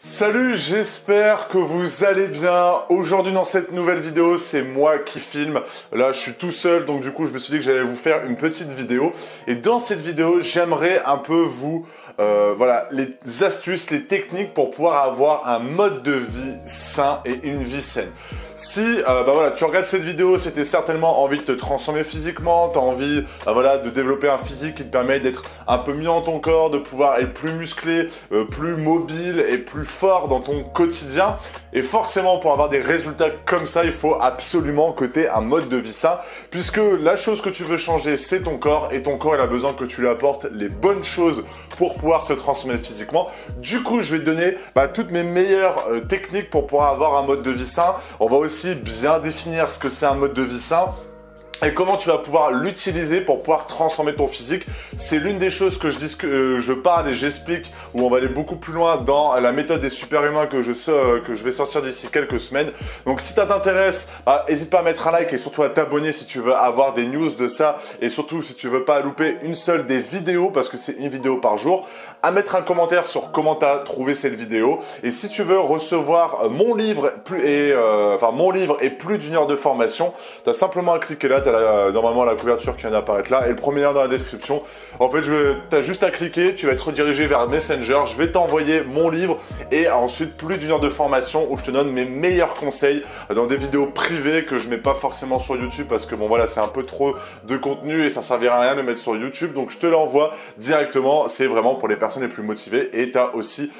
Salut, j'espère que vous allez bien. Aujourd'hui dans cette nouvelle vidéo, c'est moi qui filme. Là, je suis tout seul, donc du coup, je me suis dit que j'allais vous faire une petite vidéo. Et dans cette vidéo, j'aimerais un peu vous, voilà, les astuces, les techniques pour pouvoir avoir un mode de vie sain et une vie saine. Si voilà, tu regardes cette vidéo, c'était certainement envie de te transformer physiquement, tu as envie voilà, de développer un physique qui te permet d'être un peu mieux dans ton corps, de pouvoir être plus musclé, plus mobile et plus fort dans ton quotidien. Et forcément, pour avoir des résultats comme ça, il faut absolument que tu aies un mode de vie sain, puisque la chose que tu veux changer, c'est ton corps, et ton corps, il a besoin que tu lui apportes les bonnes choses pour pouvoir se transformer physiquement. Du coup, je vais te donner toutes mes meilleures techniques pour pouvoir avoir un mode de vie sain. On va aussi bien définir ce que c'est un mode de vie sain et comment tu vas pouvoir l'utiliser pour pouvoir transformer ton physique. C'est l'une des choses que je parle et j'explique, où on va aller beaucoup plus loin dans la méthode des super-humains que je vais sortir d'ici quelques semaines. Donc si ça t'intéresse, n'hésite pas à mettre un like et surtout à t'abonner si tu veux avoir des news de ça, et surtout si tu veux pas louper une seule des vidéos, parce que c'est une vidéo par jour, à mettre un commentaire sur comment tu as trouvé cette vidéo. Et si tu veux recevoir mon livre et plus d'une heure de formation, tu as simplement à cliquer là. Tu as normalement la couverture qui vient d'apparaître là et le premier lien dans la description. En fait, tu as juste à cliquer, tu vas être redirigé vers Messenger. Je vais t'envoyer mon livre et ensuite plus d'une heure de formation où je te donne mes meilleurs conseils dans des vidéos privées que je mets pas forcément sur YouTube, parce que bon voilà, c'est un peu trop de contenu et ça servira à rien de mettre sur YouTube. Donc je te l'envoie directement. C'est vraiment pour les personnes les plus motivées, et tu as aussi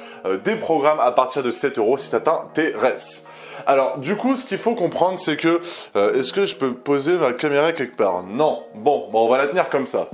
des programmes à partir de 7 € si ça t'intéresse. Alors du coup, ce qu'il faut comprendre, c'est que est-ce que je peux poser ma caméra quelque part? Non. Bon, on va la tenir comme ça.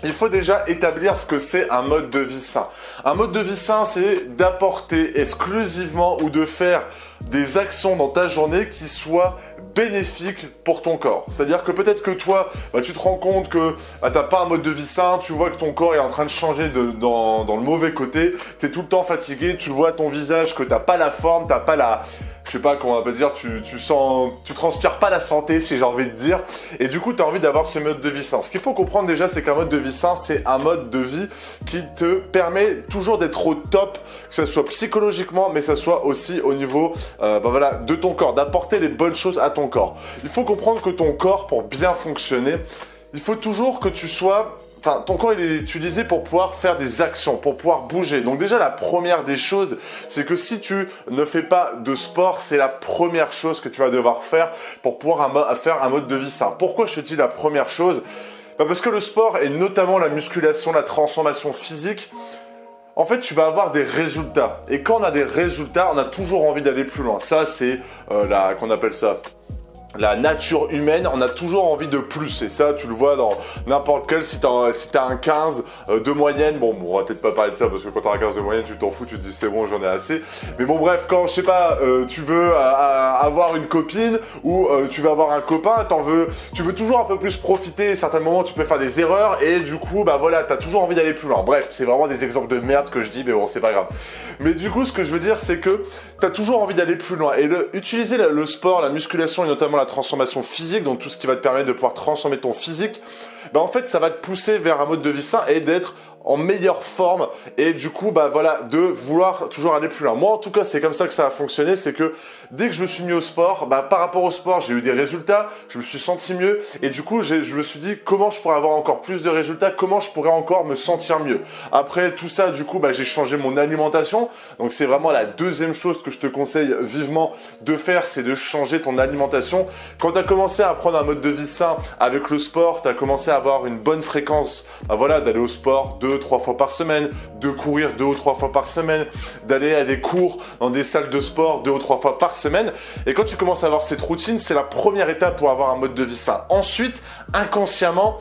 Il faut déjà établir ce que c'est un mode de vie sain. Un mode de vie sain, c'est d'apporter exclusivement ou de faire des actions dans ta journée qui soient bénéfiques pour ton corps. C'est-à-dire que peut-être que toi, tu te rends compte que tu n'as pas un mode de vie sain, tu vois que ton corps est en train de changer dans le mauvais côté, tu es tout le temps fatigué, tu vois à ton visage que tu n'as pas la forme, tu n'as pas la... Je sais pas comment on peut dire, tu transpires pas la santé, si j'ai envie de dire, et du coup tu as envie d'avoir ce mode de vie sain. Ce qu'il faut comprendre déjà, c'est qu'un mode de vie sain, c'est un mode de vie qui te permet toujours d'être au top, que ce soit psychologiquement, mais que ce soit aussi au niveau de ton corps, d'apporter les bonnes choses à ton corps. Il faut comprendre que ton corps, pour bien fonctionner, il faut toujours que tu sois... ton corps, il est utilisé pour pouvoir faire des actions, pour pouvoir bouger. Donc déjà, la première des choses, c'est que si tu ne fais pas de sport, c'est la première chose que tu vas devoir faire pour pouvoir faire un mode de vie sain. Pourquoi je te dis la première chose? Parce que le sport, et notamment la musculation, la transformation physique, en fait, tu vas avoir des résultats. Et quand on a des résultats, on a toujours envie d'aller plus loin. Ça, c'est qu'on appelle ça... La nature humaine, on a toujours envie de plus, et ça tu le vois dans n'importe quel, si t'as un 15 de moyenne, bon on va peut-être pas parler de ça parce que quand t'as un 15 de moyenne tu t'en fous, tu te dis c'est bon j'en ai assez, mais bon bref, quand je sais pas, tu veux avoir une copine ou tu veux avoir un copain, tu veux toujours un peu plus profiter, à certains moments tu peux faire des erreurs et du coup voilà, t'as toujours envie d'aller plus loin. Bref, c'est vraiment des exemples de merde que je dis, mais bon c'est pas grave. Mais du coup ce que je veux dire, c'est que t'as toujours envie d'aller plus loin, et utiliser le sport, la musculation et notamment la transformation physique, donc tout ce qui va te permettre de pouvoir transformer ton physique, en fait ça va te pousser vers un mode de vie sain et d'être en meilleure forme, et du coup de vouloir toujours aller plus loin. Moi en tout cas c'est comme ça que ça a fonctionné, c'est que dès que je me suis mis au sport, par rapport au sport j'ai eu des résultats, je me suis senti mieux, et du coup je me suis dit comment je pourrais avoir encore plus de résultats, comment je pourrais encore me sentir mieux. Après tout ça, du coup j'ai changé mon alimentation, donc c'est vraiment la deuxième chose que je te conseille vivement de faire, c'est de changer ton alimentation. Quand tu as commencé à prendre un mode de vie sain avec le sport, tu as commencé à avoir une bonne fréquence, d'aller au sport 2-3 fois par semaine, de courir 2 ou 3 fois par semaine, d'aller à des cours dans des salles de sport 2 ou 3 fois par semaine. Et quand tu commences à avoir cette routine, c'est la première étape pour avoir un mode de vie sain. Ensuite, inconsciemment,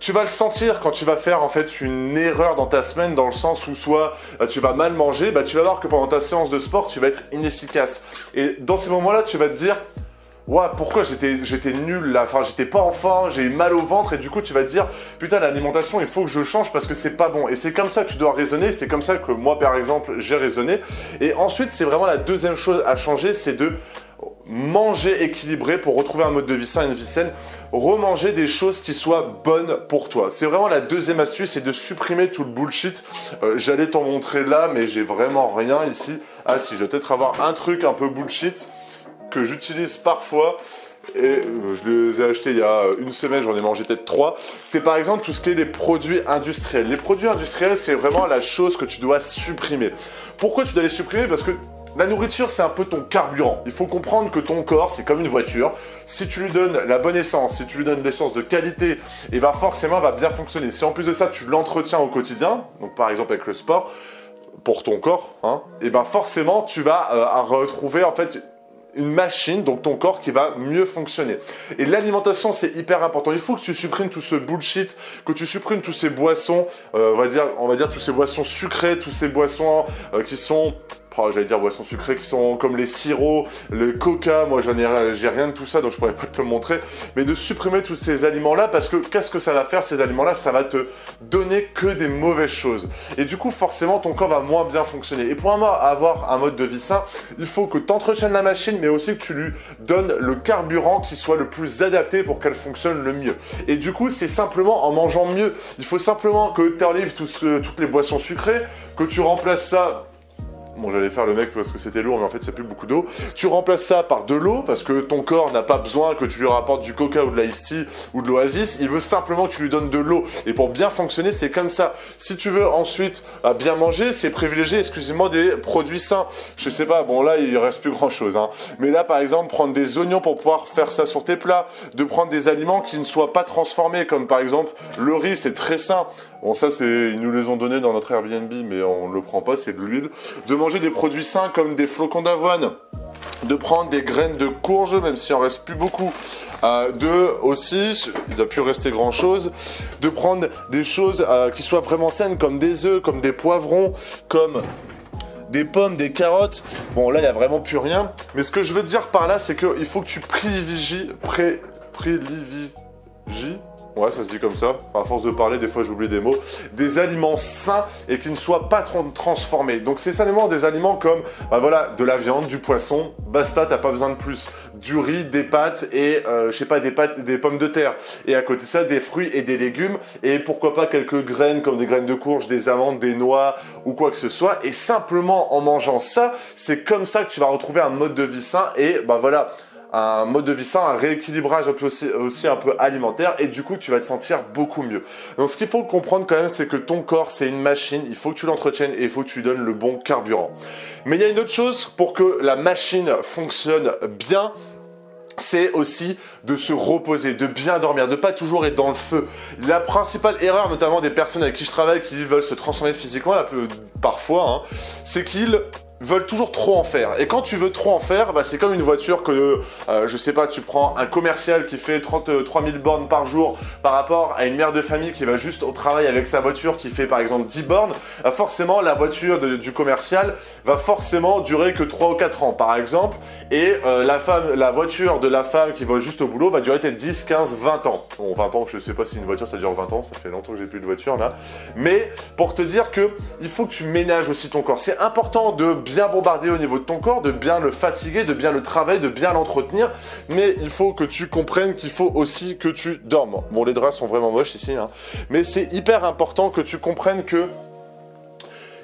tu vas le sentir quand tu vas faire en fait une erreur dans ta semaine, dans le sens où soit tu vas mal manger, tu vas voir que pendant ta séance de sport, tu vas être inefficace. Et dans ces moments-là, tu vas te dire... ouais, pourquoi j'étais nul là, j'étais pas en forme, j'ai eu mal au ventre, et du coup tu vas te dire putain, l'alimentation il faut que je change parce que c'est pas bon. Et c'est comme ça que tu dois raisonner, c'est comme ça que moi par exemple j'ai raisonné. Et ensuite c'est vraiment la deuxième chose à changer, c'est de manger équilibré pour retrouver un mode de vie sain et une vie saine, remanger des choses qui soient bonnes pour toi. C'est vraiment la deuxième astuce, c'est de supprimer tout le bullshit. J'allais t'en montrer là, mais j'ai vraiment rien ici. Ah si, je vais peut-être avoir un truc un peu bullshit que j'utilise parfois. Et je les ai achetés il y a une semaine, j'en ai mangé peut-être 3. C'est par exemple tout ce qui est les produits industriels. Les produits industriels, c'est vraiment la chose que tu dois supprimer. Pourquoi tu dois les supprimer? Parce que la nourriture, c'est un peu ton carburant. Il faut comprendre que ton corps, c'est comme une voiture. Si tu lui donnes la bonne essence, si tu lui donnes l'essence de qualité, et ben forcément, elle va bien fonctionner. Si en plus de ça, tu l'entretiens au quotidien, donc par exemple avec le sport, pour ton corps, hein, et ben forcément, tu vas retrouver en fait une machine, donc ton corps qui va mieux fonctionner. Et l'alimentation, c'est hyper important. Il faut que tu supprimes tout ce bullshit, que tu supprimes tous ces boissons, on va dire tous ces boissons sucrées, tous ces boissons qui sont... Oh, j'allais dire boissons sucrées qui sont comme les sirops, le coca, moi j'ai rien de tout ça donc je pourrais pas te le montrer, mais de supprimer tous ces aliments-là parce que qu'est-ce que ça va faire ces aliments-là? Ça va te donner que des mauvaises choses. Et du coup forcément ton corps va moins bien fonctionner. Et pour avoir un mode de vie sain, il faut que tu entretiennes la machine mais aussi que tu lui donnes le carburant qui soit le plus adapté pour qu'elle fonctionne le mieux. Et du coup c'est simplement en mangeant mieux. Il faut simplement que tu enlèves toutes les boissons sucrées, que tu remplaces ça... Bon, j'allais faire le mec parce que c'était lourd, mais en fait, c'est plus beaucoup d'eau. Tu remplaces ça par de l'eau parce que ton corps n'a pas besoin que tu lui rapportes du coca ou de l'ice tea ou de l'oasis. Il veut simplement que tu lui donnes de l'eau. Et pour bien fonctionner, c'est comme ça. Si tu veux ensuite bien manger, c'est privilégier, exclusivement des produits sains. Je sais pas, bon là, il reste plus grand chose, hein. Mais là, par exemple, prendre des oignons pour pouvoir faire ça sur tes plats, de prendre des aliments qui ne soient pas transformés, comme par exemple le riz, c'est très sain. Bon, ça, ils nous les ont donnés dans notre Airbnb, mais on ne le prend pas, c'est de l'huile. De manger des produits sains comme des flocons d'avoine, de prendre des graines de courge, même s'il en reste plus beaucoup. Aussi, il ne doit plus rester grand chose, de prendre des choses qui soient vraiment saines, comme des œufs, comme des poivrons, comme des pommes, des carottes. Bon, là, il n'y a vraiment plus rien. Mais ce que je veux dire par là, c'est qu'il faut que tu privilégies. Ouais, ça se dit comme ça. À force de parler, des fois j'oublie des mots. Des aliments sains et qui ne soient pas transformés. Donc c'est simplement des aliments comme, voilà, de la viande, du poisson. Basta, t'as pas besoin de plus. Du riz, des pâtes et, je sais pas, des pommes de terre. Et à côté de ça, des fruits et des légumes. Et pourquoi pas quelques graines comme des graines de courge, des amandes, des noix ou quoi que ce soit. Et simplement en mangeant ça, c'est comme ça que tu vas retrouver un mode de vie sain. Et voilà, un mode de vie sain, un rééquilibrage aussi un peu alimentaire et du coup tu vas te sentir beaucoup mieux. Donc ce qu'il faut comprendre quand même, c'est que ton corps c'est une machine, il faut que tu l'entretiennes et il faut que tu lui donnes le bon carburant. Mais il y a une autre chose pour que la machine fonctionne bien, c'est aussi de se reposer, de bien dormir, de pas toujours être dans le feu. La principale erreur, notamment des personnes avec qui je travaille qui veulent se transformer physiquement, parfois, hein, c'est qu'ils veulent toujours trop en faire. Et quand tu veux trop en faire, c'est comme une voiture que, je sais pas, tu prends un commercial qui fait 33 000 bornes par jour par rapport à une mère de famille qui va juste au travail avec sa voiture qui fait par exemple 10 bornes, forcément la voiture du commercial va forcément durer que 3 ou 4 ans par exemple, et la voiture de la femme qui va juste au boulot va durer peut-être 10, 15, 20 ans. Bon, 20 ans, je sais pas si une voiture ça dure 20 ans, ça fait longtemps que j'ai plus de voiture là. Mais pour te dire que il faut que tu ménages aussi ton corps. C'est important de bien bombarder au niveau de ton corps, de bien le fatiguer, de bien le travailler, de bien l'entretenir, mais il faut que tu comprennes qu'il faut aussi que tu dormes. Bon, les draps sont vraiment moches ici, hein, mais c'est hyper important que tu comprennes que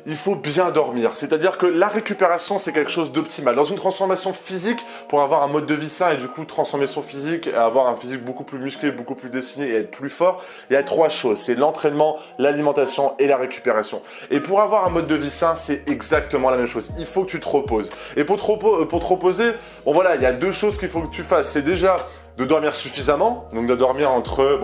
il faut bien dormir. C'est-à-dire que la récupération, c'est quelque chose d'optimal. Dans une transformation physique, pour avoir un mode de vie sain et du coup transformer son physique et avoir un physique beaucoup plus musclé, beaucoup plus dessiné et être plus fort, il y a 3 choses. C'est l'entraînement, l'alimentation et la récupération. Et pour avoir un mode de vie sain, c'est exactement la même chose. Il faut que tu te reposes. Et pour te reposer, bon voilà, il y a 2 choses qu'il faut que tu fasses. C'est déjà de dormir suffisamment, donc de dormir entre,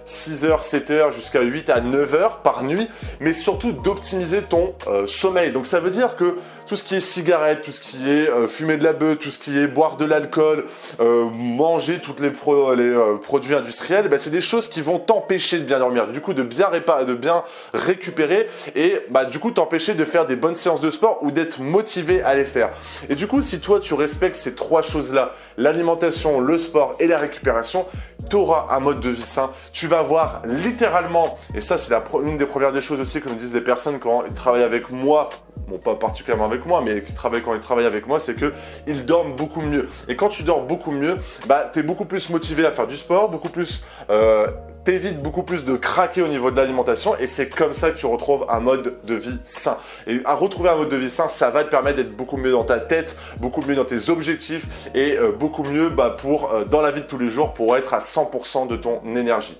6h, 7h jusqu'à 8 à 9h par nuit, mais surtout d'optimiser ton sommeil. Donc ça veut dire que tout ce qui est cigarette, tout ce qui est fumer de la beuh, tout ce qui est boire de l'alcool, manger tous les produits industriels, c'est des choses qui vont t'empêcher de bien dormir, du coup de bien récupérer et du coup t'empêcher de faire des bonnes séances de sport ou d'être motivé à les faire. Et du coup, si toi tu respectes ces 3 choses-là, l'alimentation, le sport et la récupération, tu auras un mode de vie sain. Tu vas voir littéralement, et ça c'est une des premières des choses aussi que me disent les personnes quand ils travaillent avec moi, bon pas particulièrement avec moi, mais quand ils travaillent avec moi, c'est qu'ils dorment beaucoup mieux. Et quand tu dors beaucoup mieux, bah, tu es beaucoup plus motivé à faire du sport, beaucoup plus... t'évites beaucoup plus de craquer au niveau de l'alimentation et c'est comme ça que tu retrouves un mode de vie sain. Et à retrouver un mode de vie sain, ça va te permettre d'être beaucoup mieux dans ta tête, beaucoup mieux dans tes objectifs et beaucoup mieux dans la vie de tous les jours pour être à 100% de ton énergie.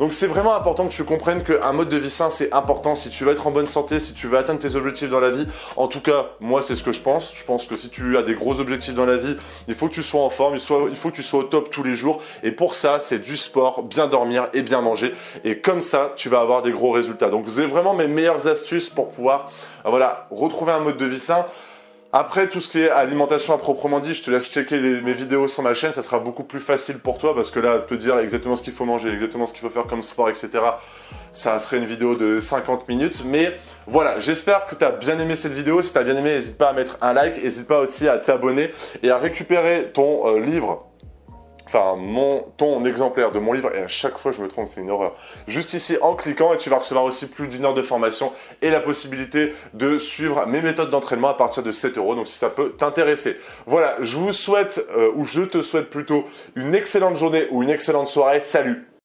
Donc c'est vraiment important que tu comprennes qu'un mode de vie sain c'est important si tu veux être en bonne santé, si tu veux atteindre tes objectifs dans la vie. En tout cas, moi c'est ce que je pense. Je pense que si tu as des gros objectifs dans la vie, il faut que tu sois en forme, il faut que tu sois au top tous les jours. Et pour ça, c'est du sport, bien dormir et bien manger. Et comme ça, tu vas avoir des gros résultats. Donc c'est vraiment mes meilleures astuces pour pouvoir retrouver un mode de vie sain. Après, tout ce qui est alimentation à proprement dit, je te laisse checker mes vidéos sur ma chaîne, ça sera beaucoup plus facile pour toi parce que là, te dire exactement ce qu'il faut manger, exactement ce qu'il faut faire comme sport, etc., ça serait une vidéo de 50 minutes. Mais voilà, j'espère que tu as bien aimé cette vidéo. Si tu as bien aimé, n'hésite pas à mettre un like, n'hésite pas aussi à t'abonner et à récupérer ton livre. Enfin, ton exemplaire de mon livre, et à chaque fois je me trompe, c'est une horreur. Juste ici en cliquant et tu vas recevoir aussi plus d'1 heure de formation et la possibilité de suivre mes méthodes d'entraînement à partir de 7 €. Donc si ça peut t'intéresser. Voilà, je vous souhaite, ou je te souhaite plutôt une excellente journée ou une excellente soirée. Salut!